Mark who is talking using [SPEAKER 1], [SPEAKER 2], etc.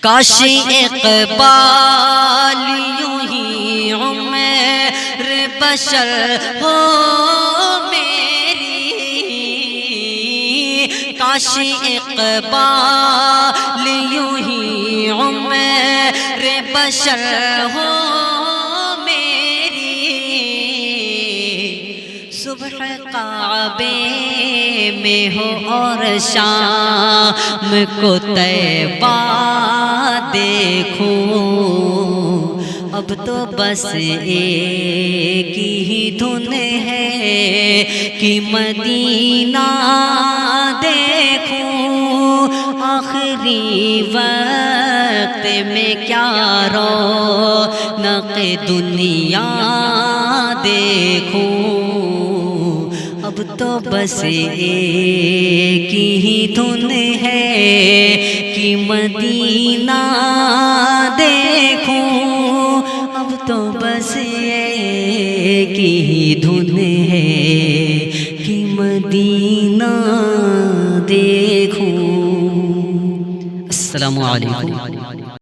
[SPEAKER 1] کاش اقبال یوں ہی عمر بشر ہو میری، کاش اقبال یوں ہی عمر بشر ہو میری، صبح کعبے میں ہو اور شام کو طیبہ دیکھوں، اب تو بس ایک ہی دھن ہے کہ مدینہ دیکھوں، آخری وقت میں کیا رونق دنیا دیکھوں، اب تو بس ایک ہی دھن ہے کہ مدینہ دیکھوں، اب تو بس ایک ہی دھن ہے کہ مدینہ دیکھوں۔ السلام علیکم۔